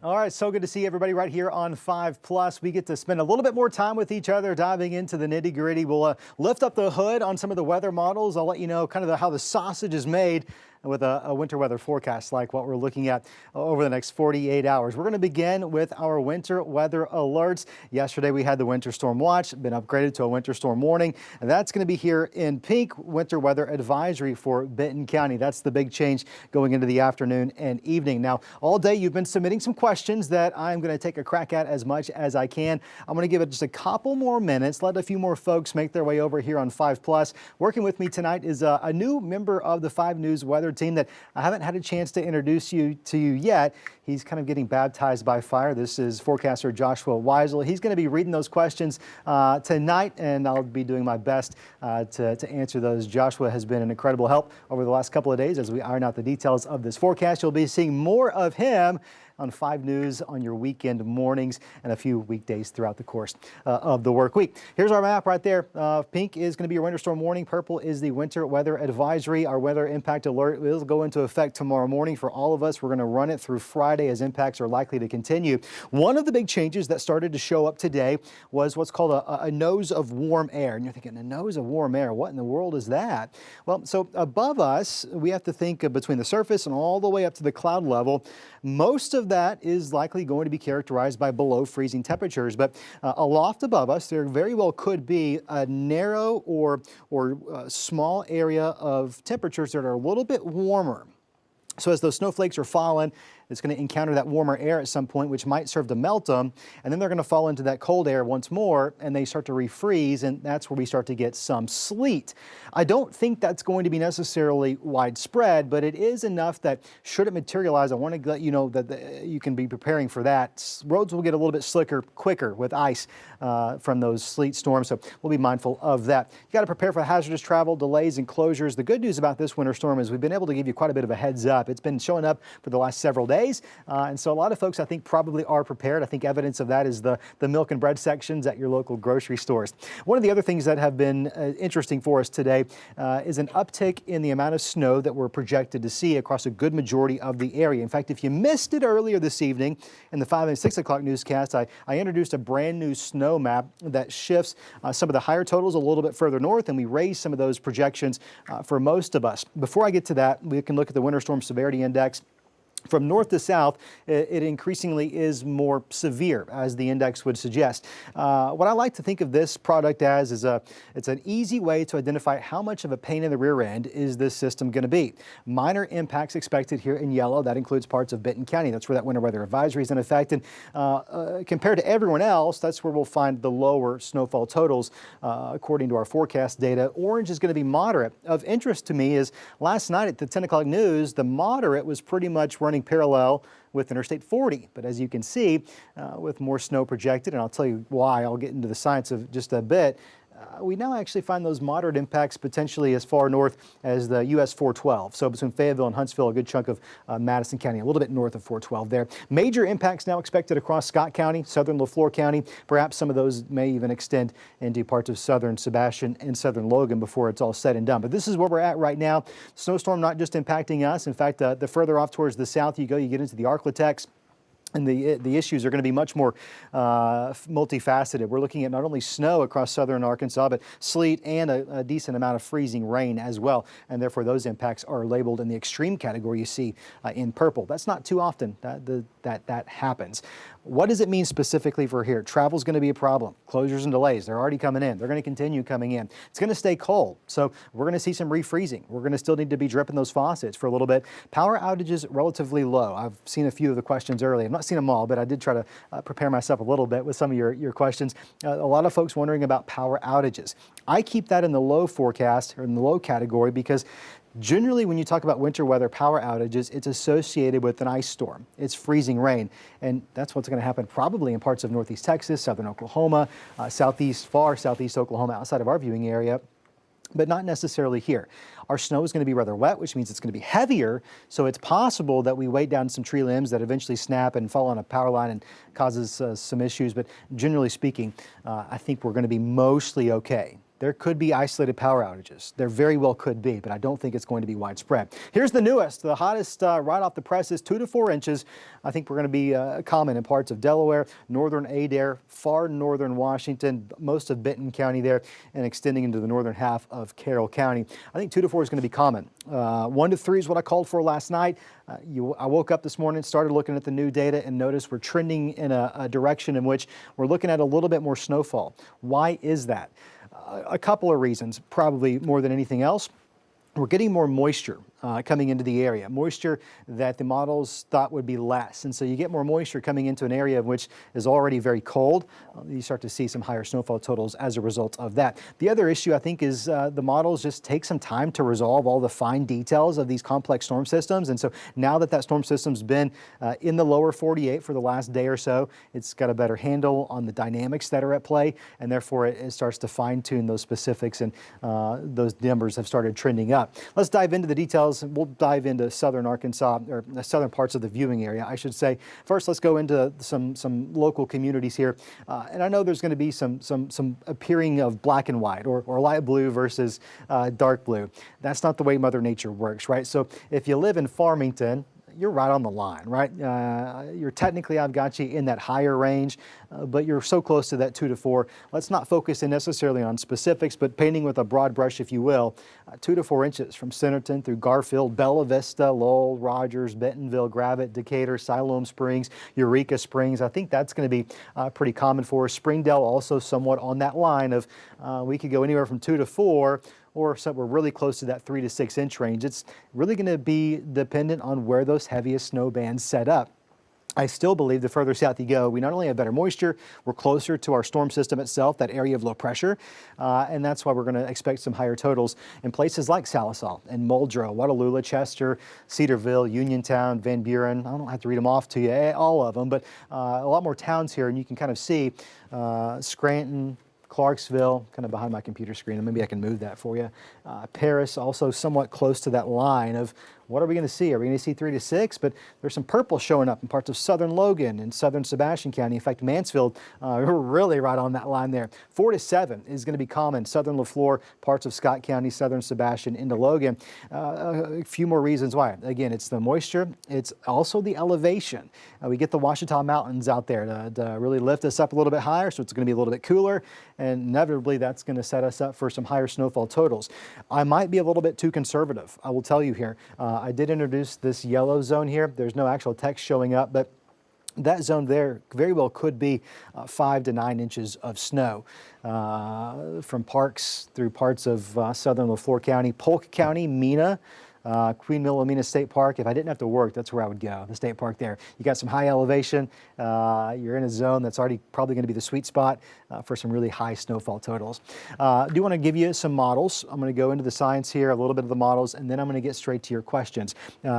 All right, so good to see everybody right here on 5 Plus. We get to spend a little bit more time with each other, diving into the nitty gritty. We'll lift up the hood on some of the weather models. I'll let you know kind of how the sausage is made with a winter weather forecast like what we're looking at over the next 48 hours. We're going to begin with our winter weather alerts. Yesterday we had the winter storm watch, been upgraded to a winter storm warning, and that's going to be here in pink, winter weather advisory for Benton County. That's the big change going into the afternoon and evening. Now, all day you've been submitting some questions that I'm going to take a crack at as much as I can. I'm going to give it just a couple more minutes, let a few more folks make their way over here on 5 Plus. Working with me tonight is a new member of the 5 News weather team that I haven't had a chance to introduce you to yet. He's kind of getting baptized by fire. This is forecaster Joshua Weisel. He's going to be reading those questions tonight, and I'll be doing my best to answer those. Joshua has been an incredible help over the last couple of days as we iron out the details of this forecast. You'll be seeing more of him on 5 News on your weekend mornings and a few weekdays throughout the course of the work week. Here's our map right there. Pink is going to be your winter storm warning. Purple is the winter weather advisory. Our weather impact alert will go into effect tomorrow morning for all of us. We're going to run it through Friday as impacts are likely to continue. One of the big changes that started to show up today was what's called a nose of warm air. And you're thinking, a nose of warm air, what in the world is that? Well, so above us, we have to think of between the surface and all the way up to the cloud level. Most of that is likely going to be characterized by below freezing temperatures, but aloft above us, there very well could be a narrow or small area of temperatures that are a little bit warmer. So as those snowflakes are falling, it's going to encounter that warmer air at some point, which might serve to melt them, and then they're going to fall into that cold air once more, and they start to refreeze, and that's where we start to get some sleet. I don't think that's going to be necessarily widespread, but it is enough that should it materialize, I want to let you know that you can be preparing for that. Roads will get a little bit slicker quicker with ice from those sleet storms, so we'll be mindful of that. You got to prepare for hazardous travel, delays, and closures. The good news about this winter storm is we've been able to give you quite a bit of a heads up. It's been showing up for the last several days. And so a lot of folks, I think, probably are prepared. I think evidence of that is the milk and bread sections at your local grocery stores. One of the other things that have been interesting for us today is an uptick in the amount of snow that we're projected to see across a good majority of the area. In fact, if you missed it earlier this evening in the 5 and 6 o'clock newscast, I introduced a brand new snow map that shifts some of the higher totals a little bit further north, and we raise some of those projections for most of us. Before I get to that, we can look at the winter storm severity index. From north to south, it increasingly is more severe, as the index would suggest. What I like to think of this product as is it's an easy way to identify how much of a pain in the rear end is this system going to be. Minor impacts expected here in yellow. That includes parts of Benton County. That's where that winter weather advisory is in effect. And compared to everyone else, that's where we'll find the lower snowfall totals, according to our forecast data. Orange is going to be moderate. Of interest to me is last night at the 10 o'clock news, the moderate was pretty much running parallel with Interstate 40. But as you can see, with more snow projected, and I'll tell you why, I'll get into the science of just a bit, we now actually find those moderate impacts potentially as far north as the US 412. So between Fayetteville and Huntsville, a good chunk of Madison County, a little bit north of 412 there. Major impacts now expected across Scott County, southern LaFleur County. Perhaps some of those may even extend into parts of southern Sebastian and southern Logan before it's all said and done. But this is where we're at right now. Snowstorm not just impacting us. In fact, the further off towards the south you go, you get into the Arklatex. And the issues are going to be much more multifaceted. We're looking at not only snow across southern Arkansas, but sleet and a decent amount of freezing rain as well. And therefore, those impacts are labeled in the extreme category you see in purple. That's not too often that happens. What does it mean specifically for here? Travel's going to be a problem. Closures and delays, they're already coming in. They're going to continue coming in. It's going to stay cold. So we're going to see some refreezing. We're going to still need to be dripping those faucets for a little bit. Power outages relatively low. I've seen a few of the questions earlier. I'm not seen them all, but I did try to prepare myself a little bit with some of your questions. A lot of folks wondering about power outages. I keep that in the low forecast or in the low category because generally, when you talk about winter weather power outages, it's associated with an ice storm. It's freezing rain, and that's what's going to happen probably in parts of northeast Texas, southern Oklahoma, far southeast Oklahoma outside of our viewing area, but not necessarily here. Our snow is going to be rather wet, which means it's going to be heavier, so it's possible that we weigh down some tree limbs that eventually snap and fall on a power line and causes some issues, but generally speaking, I think we're going to be mostly okay. there could be isolated power outages. There very well could be, but I don't think it's going to be widespread. Here's the newest, the hottest right off the presses, 2 to 4 inches. I think we're going to be common in parts of Delaware, northern Adair, far northern Washington, most of Benton County there, and extending into the northern half of Carroll County. I think 2 to 4 is going to be common. 1 to 3 is what I called for last night. I woke up this morning, started looking at the new data, and noticed we're trending in a direction in which we're looking at a little bit more snowfall. Why is that? A couple of reasons, probably more than anything else. We're getting more moisture coming into the area, moisture that the models thought would be less. And so you get more moisture coming into an area which is already very cold. You start to see some higher snowfall totals as a result of that. The other issue, I think, is the models just take some time to resolve all the fine details of these complex storm systems. And so now that storm system's been in the lower 48 for the last day or so, it's got a better handle on the dynamics that are at play, and therefore it starts to fine tune those specifics, and those numbers have started trending up. Let's dive into the details. We'll dive into southern Arkansas, or the southern parts of the viewing area, I should say. First, let's go into some local communities here. And I know there's going to be some appearing of black and white, or light blue versus dark blue. That's not the way Mother Nature works, right? So if you live in Farmington, you're right on the line, right? You're technically, I've got you in that higher range, but you're so close to that 2 to 4. Let's not focus in necessarily on specifics, but painting with a broad brush, if you will, 2 to 4 inches from Centerton through Garfield, Bella Vista, Lowell, Rogers, Bentonville, Gravette, Decatur, Siloam Springs, Eureka Springs. I think that's going to be pretty common for us. Springdale also somewhat on that line of we could go anywhere from 2 to 4, or so we're really close to that 3 to 6 inch range. It's really going to be dependent on where those heaviest snow bands set up. I still believe the further south you go, we not only have better moisture, we're closer to our storm system itself, that area of low pressure, and that's why we're going to expect some higher totals in places like Salisal and Muldrow, Watalula, Chester, Cedarville, Uniontown, Van Buren. I don't have to read them off to you, all of them, but a lot more towns here, and you can kind of see Scranton, Clarksville, kind of behind my computer screen, and maybe I can move that for you. Paris, also somewhat close to that line of what are we going to see? Are we going to see 3 to 6? But there's some purple showing up in parts of southern Logan and southern Sebastian County. In fact, Mansfield, we're really right on that line there. 4 to 7 is going to be common. Southern LaFleur, parts of Scott County, southern Sebastian into Logan. A few more reasons why. Again, it's the moisture. It's also the elevation. We get the Ouachita Mountains out there to really lift us up a little bit higher, so it's going to be a little bit cooler, and inevitably that's going to set us up for some higher snowfall totals. I might be a little bit too conservative, I will tell you here. I did introduce this yellow zone here. There's no actual text showing up, but that zone there very well could be 5 to 9 inches of snow from Parks through parts of southern LaFleur County, Polk County, Mena, Queen Wilhelmina State Park. If I didn't have to work, that's where I would go, the state park there. You got some high elevation. You're in a zone that's already probably going to be the sweet spot for some really high snowfall totals. I do want to give you some models. I'm going to go into the science here, a little bit of the models, and then I'm going to get straight to your questions.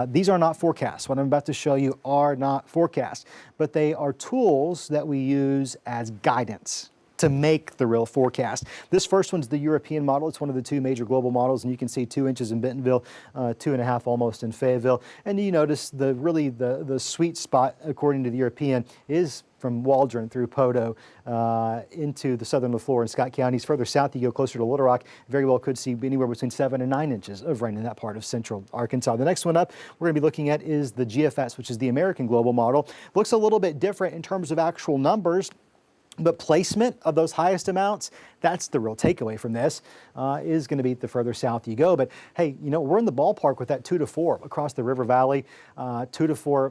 These are not forecasts. What I'm about to show you are not forecasts, but they are tools that we use as guidance to make the real forecast. This first one's the European model. It's one of the 2 major global models, and you can see 2 inches in Bentonville, 2.5 almost in Fayetteville. And you notice the sweet spot, according to the European, is from Waldron through Poteau into the southern LaFleur and Scott counties. Further south, you go closer to Little Rock, very well could see anywhere between 7 and 9 inches of rain in that part of central Arkansas. The next one up we're going to be looking at is the GFS, which is the American global model. Looks a little bit different in terms of actual numbers, but placement of those highest amounts, that's the real takeaway from this, is going to be the further south you go. But hey, you know, we're in the ballpark with that 2 to 4 across the River Valley, 2 to 4,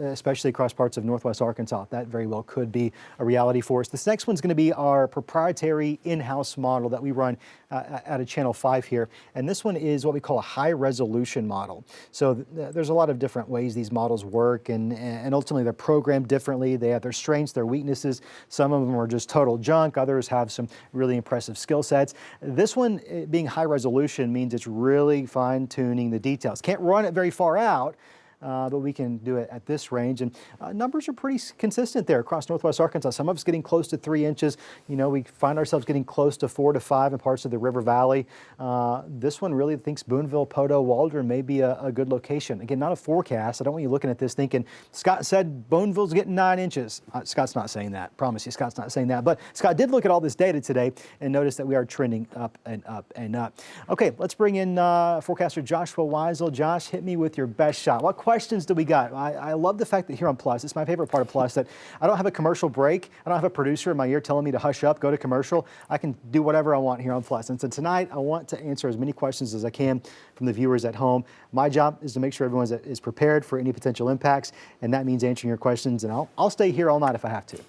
especially across parts of northwest Arkansas. That very well could be a reality for us. This next one's going to be our proprietary in-house model that we run out of Channel 5 here. And this one is what we call a high resolution model. So there's a lot of different ways these models work, and ultimately they're programmed differently. They have their strengths, their weaknesses. Some of them are just total junk. Others have some really impressive skill sets. This one, being high resolution, means it's really fine tuning the details. Can't run it very far out, but we can do it at this range. And numbers are pretty consistent there across northwest Arkansas. Some of us getting close to 3 inches. You know, we find ourselves getting close to 4 to 5 in parts of the River Valley. This one really thinks Boonville, Poteau, Waldron may be a good location. Again, not a forecast. I don't want you looking at this thinking, Scott said Boonville's getting 9 inches. Scott's not saying that. Promise you, Scott's not saying that. But Scott did look at all this data today and notice that we are trending up and up and up. Okay, let's bring in forecaster Joshua Weisel. Josh, hit me with your best shot. What questions do we got? I love the fact that here on Plus, it's my favorite part of Plus, that I don't have a commercial break. I don't have a producer in my ear telling me to hush up, go to commercial. I can do whatever I want here on Plus. And so tonight, I want to answer as many questions as I can from the viewers at home. My job is to make sure everyone is prepared for any potential impacts, and that means answering your questions. And I'll stay here all night if I have to.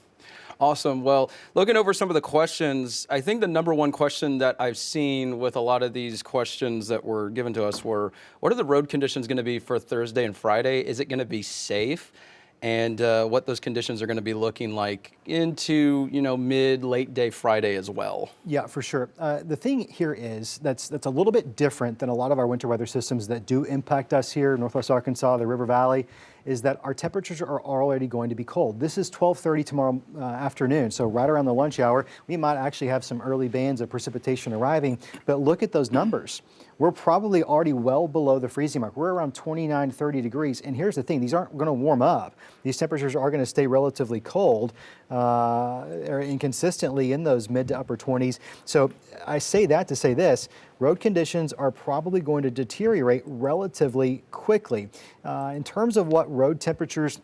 Awesome. Well, looking over some of the questions, I think the number one question that I've seen with a lot of these questions that were given to us were, what are the road conditions going to be for Thursday and Friday? Is it going to be safe? And what those conditions are going to be looking like into, you know, late day Friday as well. Yeah, for sure. The thing here is that's a little bit different than a lot of our winter weather systems that do impact us here in northwest Arkansas, the River Valley, is that our temperatures are already going to be cold. This is 12:30 tomorrow afternoon, so right around the lunch hour, we might actually have some early bands of precipitation arriving, but look at those numbers. We're probably already well below the freezing mark. We're around 29, 30 degrees. And here's the thing, these aren't going to warm up. These temperatures are going to stay relatively cold or inconsistently in those mid to upper 20s. So I say that to say this, road conditions are probably going to deteriorate relatively quickly. In terms of what road temperatures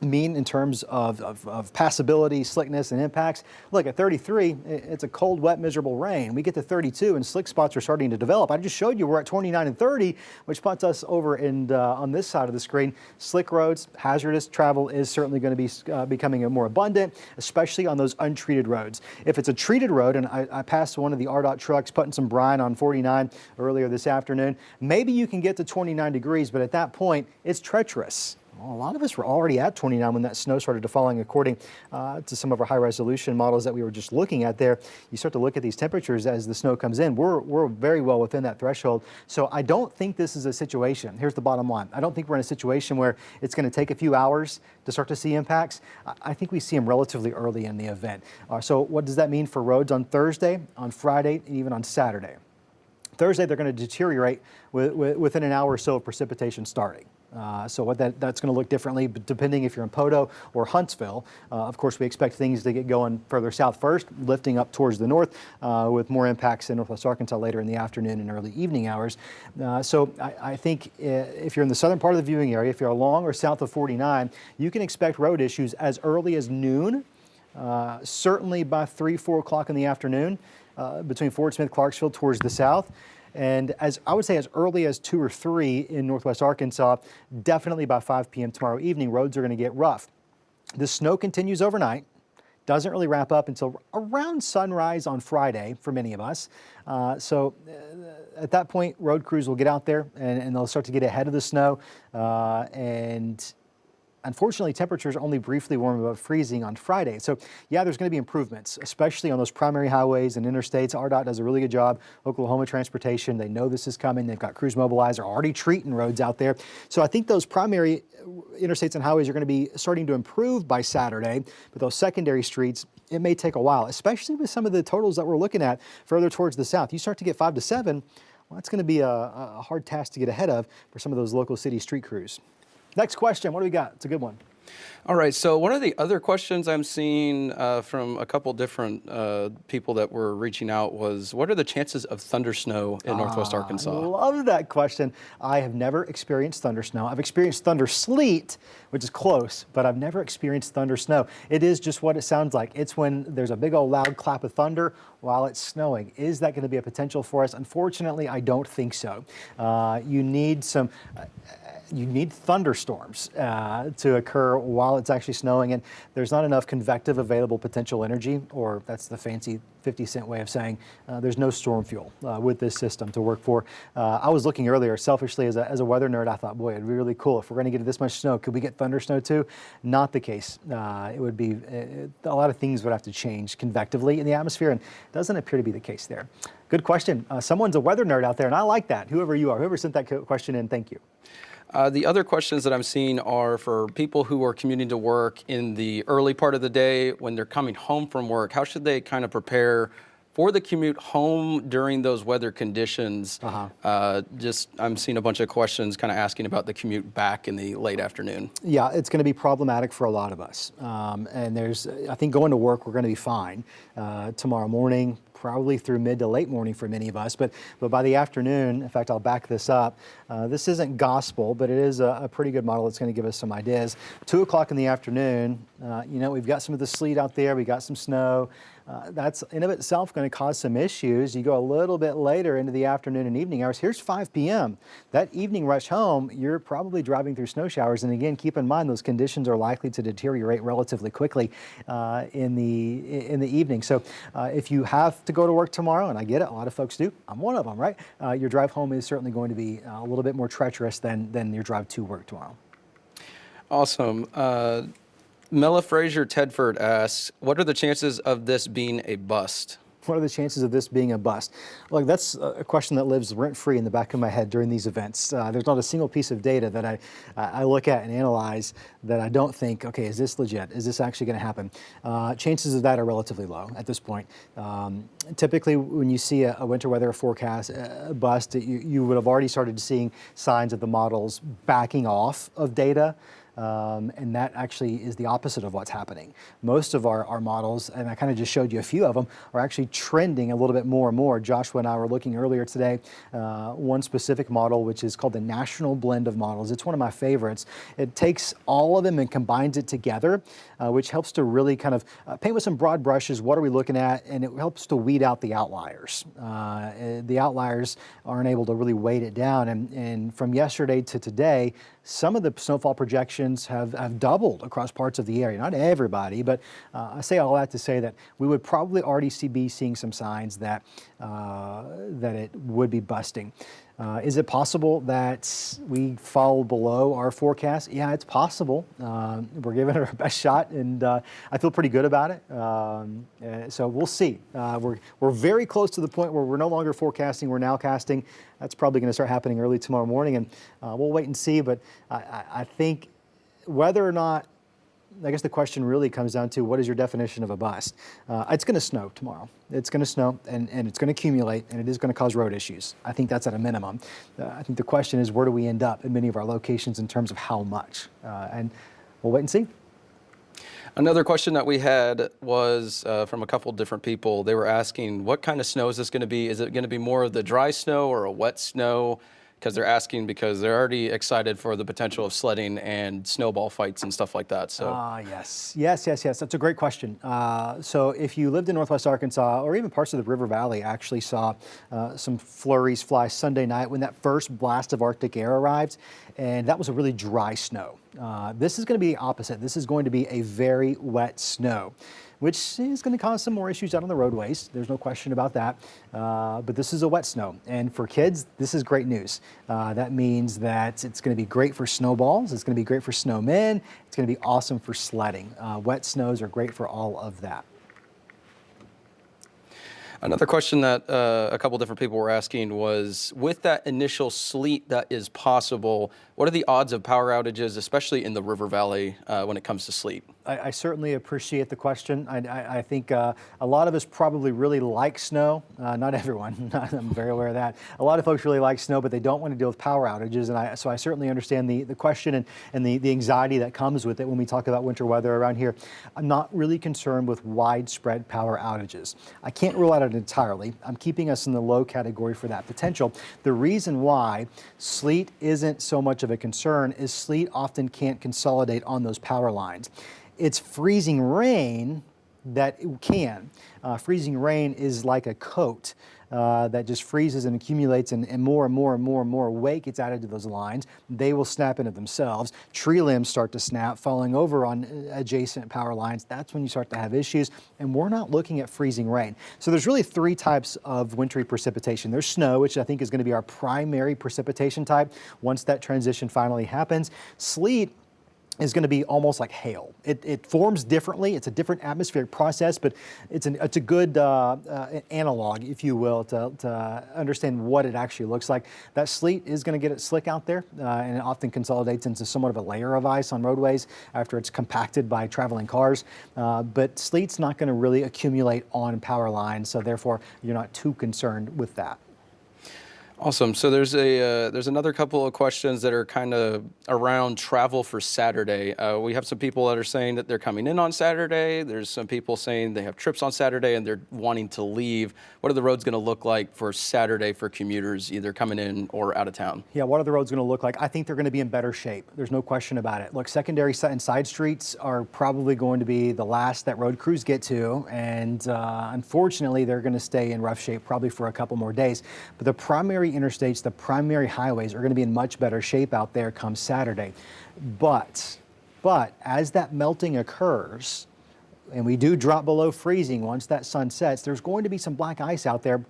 mean in terms of passability, slickness, and impacts. Look, at 33, it's a cold, wet, miserable rain. We get to 32, and slick spots are starting to develop. I just showed you we're at 29 and 30, which puts us over on this side of the screen. Slick roads, hazardous travel is certainly going to be becoming more abundant, especially on those untreated roads. If it's a treated road, and I passed one of the RDOT trucks putting some brine on 49 earlier this afternoon, maybe you can get to 29 degrees, but at that point, it's treacherous. Well, a lot of us were already at 29 when that snow started falling, according to some of our high-resolution models that we were just looking at there. You start to look at these temperatures as the snow comes in. We're very well within that threshold. So I don't think this is a situation. Here's the bottom line. I don't think we're in a situation where it's going to take a few hours to start to see impacts. I think we see them relatively early in the event. So what does that mean for roads on Thursday, on Friday, and even on Saturday? Thursday, they're going to deteriorate within an hour or so of precipitation starting. So what that's going to look differently, but depending if you're in Poteau or Huntsville. Of course, we expect things to get going further south first, lifting up towards the north with more impacts in northwest Arkansas later in the afternoon and early evening hours. So I think if you're in the southern part of the viewing area, if you're along or south of 49, you can expect road issues as early as noon, certainly by 3, 4 o'clock in the afternoon between Fort Smith, Clarksville towards the south. And as I would say, as early as 2 or 3 in northwest Arkansas, definitely by 5 p.m. tomorrow evening, roads are going to get rough. The snow continues overnight, doesn't really wrap up until around sunrise on Friday for many of us. So at that point, road crews will get out there and they'll start to get ahead of the snow. And unfortunately, temperatures only briefly warm above freezing on Friday. So yeah, there's going to be improvements, especially on those primary highways and interstates. RDOT does a really good job. Oklahoma Transportation, they know this is coming. They've got crews mobilized. They're already treating roads out there. So I think those primary interstates and highways are going to be starting to improve by Saturday. But those secondary streets, it may take a while, especially with some of the totals that we're looking at further towards the south. You start to get 5 to 7, well, that's going to be a hard task to get ahead of for some of those local city street crews. Next question, what do we got? It's a good one. All right, so one of the other questions I'm seeing from a couple different people that were reaching out was, what are the chances of thunder snow in northwest Arkansas? I love that question. I have never experienced thunder snow. I've experienced thunder sleet, which is close, but I've never experienced thunder snow. It is just what it sounds like. It's when there's a big old loud clap of thunder while it's snowing. Is that going to be a potential for us? Unfortunately, I don't think so. You need thunderstorms to occur while it's actually snowing, and there's not enough convective available potential energy, or that's the fancy 50-cent way of saying there's no storm fuel with this system to work for. I was looking earlier, selfishly as a weather nerd, I thought, boy, it'd be really cool if we're going to get this much snow. Could we get thunder snow too? Not the case. It would be, a lot of things would have to change convectively in the atmosphere, and it doesn't appear to be the case there. Good question. Someone's a weather nerd out there, and I like that. Whoever you are, whoever sent that question in, thank you. The other questions that I'm seeing are for people who are commuting to work in the early part of the day when they're coming home from work. How should they kind of prepare for the commute home during those weather conditions? I'm seeing a bunch of questions kind of asking about the commute back in the late afternoon. Yeah, it's going to be problematic for a lot of us. I think going to work, we're going to be fine tomorrow morning, probably through mid to late morning for many of us. But by the afternoon, in fact, I'll back this up. This isn't gospel, but it is a pretty good model that's going to give us some ideas. 2 o'clock in the afternoon, we've got some of the sleet out there. We got some snow. That's in of itself going to cause some issues. You go a little bit later into the afternoon and evening hours. Here's 5 p.m. That evening rush home, you're probably driving through snow showers. And again, keep in mind those conditions are likely to deteriorate relatively quickly in the evening. So if you have to go to work tomorrow, and I get it, a lot of folks do. I'm one of them, right? Your drive home is certainly going to be a little bit more treacherous than your drive to work tomorrow. Awesome. Mella Frazier Tedford asks, what are the chances of this being a bust? What are the chances of this being a bust? Look, that's a question that lives rent-free in the back of my head during these events. There's not a single piece of data that I look at and analyze that I don't think, okay, is this legit? Is this actually going to happen? Chances of that are relatively low at this point. Typically, when you see a winter weather forecast bust, you would have already started seeing signs of the models backing off of data. And that actually is the opposite of what's happening. Most of our models, and I kind of just showed you a few of them, are actually trending a little bit more and more. Joshua and I were looking earlier today, one specific model, which is called the National Blend of Models. It's one of my favorites. It takes all of them and combines it together, which helps to really kind of paint with some broad brushes. What are we looking at? And it helps to weed out the outliers. The outliers aren't able to really weight it down. And from yesterday to today, some of the snowfall projections have doubled across parts of the area. Not everybody, but I say all that to say that we would probably already be seeing some signs that it would be busting. Is it possible that we fall below our forecast? Yeah, it's possible. We're giving it our best shot, and I feel pretty good about it. So we'll see. We're very close to the point where we're no longer forecasting, we're now casting. That's probably going to start happening early tomorrow morning, and we'll wait and see. But I think whether or not, I guess the question really comes down to what is your definition of a bust? It's going to snow tomorrow. It's going to snow and it's going to accumulate, and it is going to cause road issues. I think that's at a minimum. I think the question is, where do we end up in many of our locations in terms of how much? And we'll wait and see. Another question that we had was from a couple different people. They were asking, what kind of snow is this going to be? Is it going to be more of the dry snow or a wet snow? Because they're asking because they're already excited for the potential of sledding and snowball fights and stuff like that. So yes. That's a great question. So if you lived in Northwest Arkansas, or even parts of the River Valley, actually saw some flurries fly Sunday night when that first blast of Arctic air arrived, and that was a really dry snow. This is going to be the opposite. This is going to be a very wet snow, which is going to cause some more issues out on the roadways. There's no question about that. But this is a wet snow. And for kids, this is great news. That means that it's going to be great for snowballs. It's going to be great for snowmen. It's going to be awesome for sledding. Wet snows are great for all of that. Another question that a couple different people were asking was, with that initial sleet that is possible, what are the odds of power outages, especially in the River Valley, when it comes to sleet? I certainly appreciate the question. I think a lot of us probably really like snow. Not everyone, I'm very aware of that. A lot of folks really like snow, but they don't want to deal with power outages. And so I certainly understand the question and the anxiety that comes with it when we talk about winter weather around here. I'm not really concerned with widespread power outages. I can't rule out it entirely. I'm keeping us in the low category for that potential. The reason why sleet isn't so much of a concern is sleet often can't consolidate on those power lines. It's freezing rain that can. Freezing rain is like a coat that just freezes and accumulates, and more and more weight gets added to those lines. They will snap into themselves. Tree limbs start to snap, falling over on adjacent power lines. That's when you start to have issues, and we're not looking at freezing rain. So there's really 3 types of wintry precipitation. There's snow, which I think is going to be our primary precipitation type once that transition finally happens. Sleet is going to be almost like hail. It forms differently. It's a different atmospheric process, but it's a good analog, if you will, to understand what it actually looks like. That sleet is going to get it slick out there, and it often consolidates into somewhat of a layer of ice on roadways after it's compacted by traveling cars. But sleet's not going to really accumulate on power lines, so therefore you're not too concerned with that. Awesome. So there's another couple of questions that are kind of around travel for Saturday. We have some people that are saying that they're coming in on Saturday. There's some people saying they have trips on Saturday and they're wanting to leave. What are the roads going to look like for Saturday for commuters either coming in or out of town? Yeah, what are the roads going to look like? I think they're going to be in better shape. There's no question about it. Look, secondary and side streets are probably going to be the last that road crews get to, and unfortunately, they're going to stay in rough shape probably for a couple more days. But the primary interstates, the primary highways are going to be in much better shape out there come Saturday. But as that melting occurs, and we do drop below freezing once that sun sets, there's going to be some black ice out there.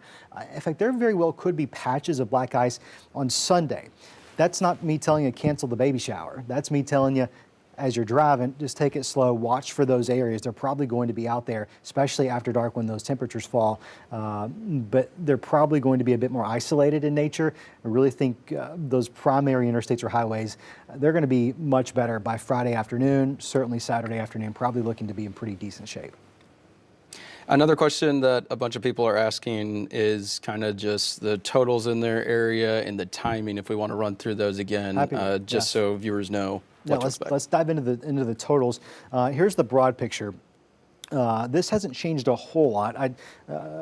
In fact, there very well could be patches of black ice on Sunday. That's not me telling you cancel the baby shower. That's me telling you, as you're driving, just take it slow, watch for those areas. They're probably going to be out there, especially after dark when those temperatures fall. But they're probably going to be a bit more isolated in nature. I really think those primary interstates or highways, they're going to be much better by Friday afternoon, certainly Saturday afternoon, probably looking to be in pretty decent shape. Another question that a bunch of people are asking is kind of just the totals in their area and the timing, if we want to run through those again, just so viewers know. Yeah, let's dive into the totals. Here's the broad picture. This hasn't changed a whole lot.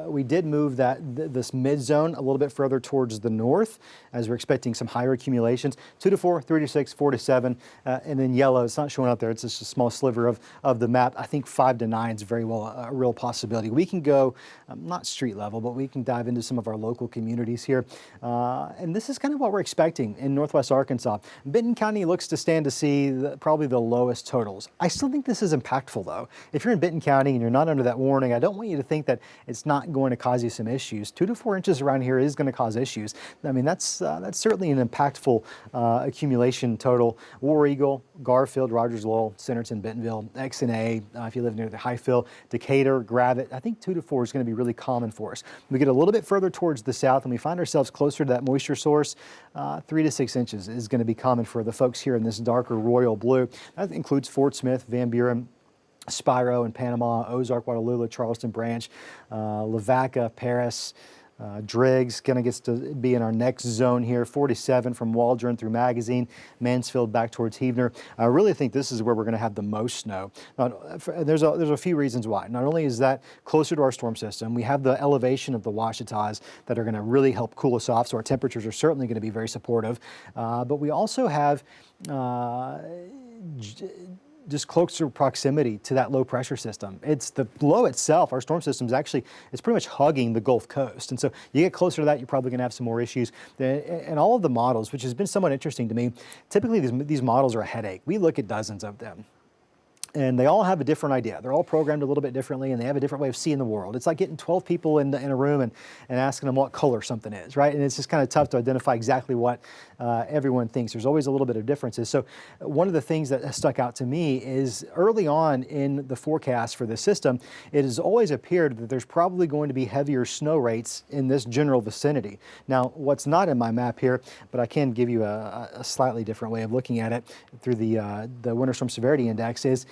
We did move this mid zone a little bit further towards the north, as we're expecting some higher accumulations. 2 to 4, 3 to 6, 4 to 7, and then yellow. It's not showing up there. It's just a small sliver of the map. I think 5 to 9 is very well a real possibility. We can go not street level, but we can dive into some of our local communities here. And this is kind of what we're expecting in Northwest Arkansas. Benton County looks to stand to see probably the lowest totals. I still think this is impactful, though. If you're in Benton County and you're not under that warning, I don't want you to think that it's not going to cause you some issues. 2 to 4 inches around here is going to cause issues. I mean, that's certainly an impactful accumulation total. War Eagle, Garfield, Rogers Lowell, Centerton, Bentonville, X and A. If you live near the Highfill, Decatur, Gravette, I think 2 to 4 is going to be really common for us. We get a little bit further towards the south and we find ourselves closer to that moisture source. 3 to 6 inches is going to be common for the folks here in this darker royal blue. That includes Fort Smith, Van Buren, Spiro and Panama, Ozark, Watalula, Charleston Branch, Lavaca, Paris, Driggs gets to be in our next zone here. 47 from Waldron through Magazine, Mansfield back towards Heavener. I really think this is where we're going to have the most snow. Now, there's a few reasons why. Not only is that closer to our storm system, we have the elevation of the Ouachitas that are going to really help cool us off, so our temperatures are certainly going to be very supportive. But we also have just closer proximity to that low pressure system. It's the low itself, our storm system is actually, it's pretty much hugging the Gulf Coast. And so you get closer to that, you're probably gonna have some more issues. And all of the models, which has been somewhat interesting to me, typically these models are a headache. We look at dozens of them. And they all have a different idea. They're all programmed a little bit differently, and they have a different way of seeing the world. It's like getting 12 people in a room and asking them what color something is, right? And it's just kind of tough to identify exactly what everyone thinks. There's always a little bit of differences. So one of the things that has stuck out to me is early on in the forecast for the system, it has always appeared that there's probably going to be heavier snow rates in this general vicinity. Now, what's not in my map here, but I can give you a slightly different way of looking at it through the Winter Storm Severity Index is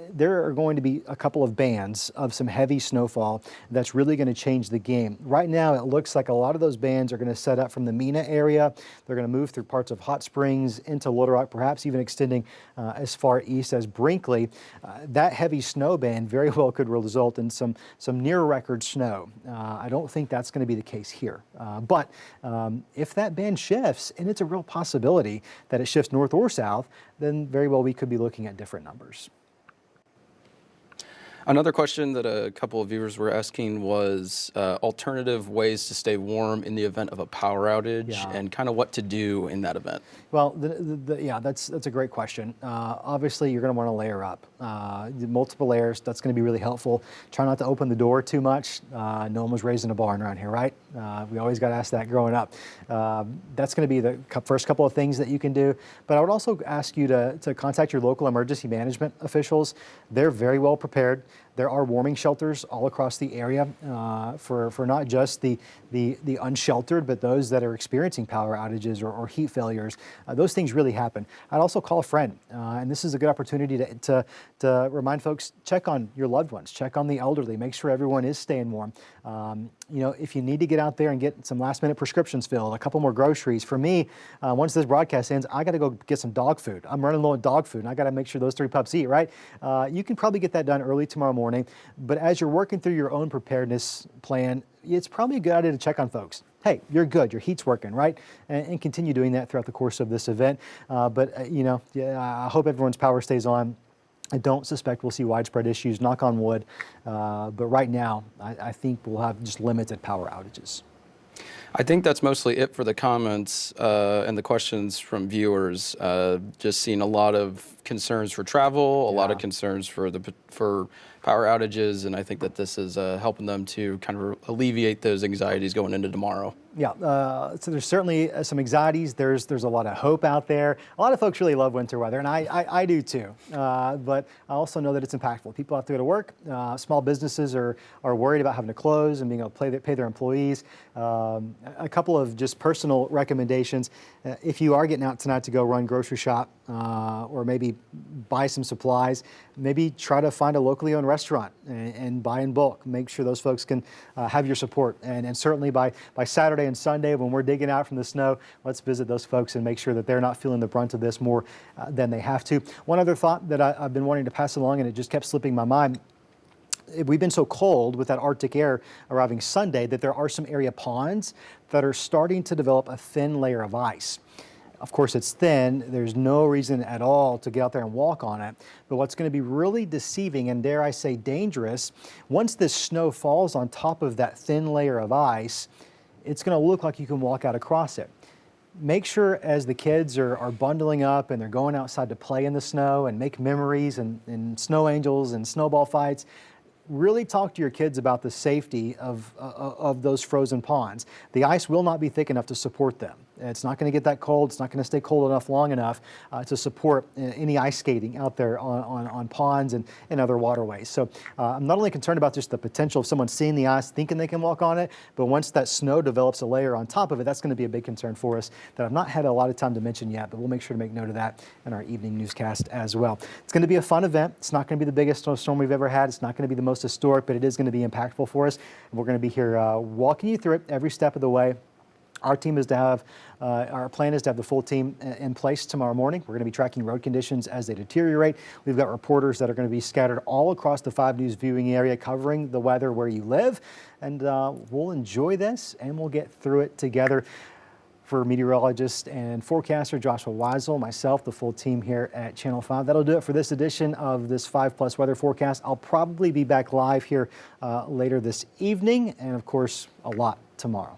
there are going to be a couple of bands of some heavy snowfall that's really going to change the game. Right now, it looks like a lot of those bands are going to set up from the Mena area. They're going to move through parts of Hot Springs into Little Rock, perhaps even extending as far east as Brinkley. That heavy snow band very well could result in some near record snow. I don't think that's going to be the case here. But if that band shifts, and it's a real possibility that it shifts north or south, then very well we could be looking at different numbers. Another question that a couple of viewers were asking was alternative ways to stay warm in the event of a power outage Yeah. and kind of what to do in that event. Well, yeah, that's a great question. Obviously, you're going to want to layer up. Multiple layers, that's going to be really helpful. Try not to open the door too much. No one was raised in a barn around here, right? We always got asked that growing up. That's going to be the first couple of things that you can do. But I would also ask you to contact your local emergency management officials. They're very well prepared. There are warming shelters all across the area for not just the unsheltered, but those that are experiencing power outages or heat failures. Those things really happen. I'd also call a friend, and this is a good opportunity to remind folks, check on your loved ones, check on the elderly, make sure everyone is staying warm. You know, if you need to get out there and get some last minute prescriptions filled, a couple more groceries. For me, once this broadcast ends, I got to go get some dog food. I'm running low on dog food, and I got to make sure those 3 pups eat, right? You can probably get that done early tomorrow morning, but as you're working through your own preparedness plan, it's probably a good idea to check on folks. Hey, you're good, your heat's working, right? And continue doing that throughout the course of this event. You know, I hope everyone's power stays on. I don't suspect we'll see widespread issues, knock on wood, but right now, I think we'll have just limited power outages. I think that's mostly it for the comments and the questions from viewers. Just seeing a lot of concerns for travel, a lot of concerns for power outages, and I think that this is helping them to kind of alleviate those anxieties going into tomorrow. Yeah, so there's certainly some anxieties. There's a lot of hope out there. A lot of folks really love winter weather, and I do too. But I also know that it's impactful. People have to go to work. Small businesses are worried about having to close and being able to pay their employees. A couple of just personal recommendations. If you are getting out tonight to go run grocery shop or maybe buy some supplies, maybe try to find a locally owned restaurant and buy in bulk. Make sure those folks can have your support. And certainly by Saturday and Sunday, when we're digging out from the snow, let's visit those folks and make sure that they're not feeling the brunt of this more than they have to. One other thought that I've been wanting to pass along, and it just kept slipping my mind. We've been so cold with that Arctic air arriving Sunday that there are some area ponds that are starting to develop a thin layer of ice. Of course, it's thin. There's no reason at all to get out there and walk on it. But what's going to be really deceiving and, dare I say, dangerous, once this snow falls on top of that thin layer of ice, it's going to look like you can walk out across it. Make sure as the kids are bundling up and they're going outside to play in the snow and make memories and snow angels and snowball fights, really talk to your kids about the safety of those frozen ponds. The ice will not be thick enough to support them. It's not going to get that cold. It's not going to stay cold enough long enough to support any ice skating out there on ponds and other waterways. So I'm not only concerned about just the potential of someone seeing the ice, thinking they can walk on it, but once that snow develops a layer on top of it, that's going to be a big concern for us that I've not had a lot of time to mention yet, but we'll make sure to make note of that in our evening newscast as well. It's going to be a fun event. It's not going to be the biggest snowstorm we've ever had. It's not going to be the most historic, but it is going to be impactful for us. And we're going to be here walking you through it every step of the way. Our team is to have, our plan is to have the full team in place tomorrow morning. We're going to be tracking road conditions as they deteriorate. We've got reporters that are going to be scattered all across the 5 News viewing area covering the weather where you live. And we'll enjoy this and we'll get through it together. For meteorologist and forecaster Joshua Weisel, myself, the full team here at Channel 5. That'll do it for this edition of this 5+ weather forecast. I'll probably be back live here later this evening and, of course, a lot tomorrow.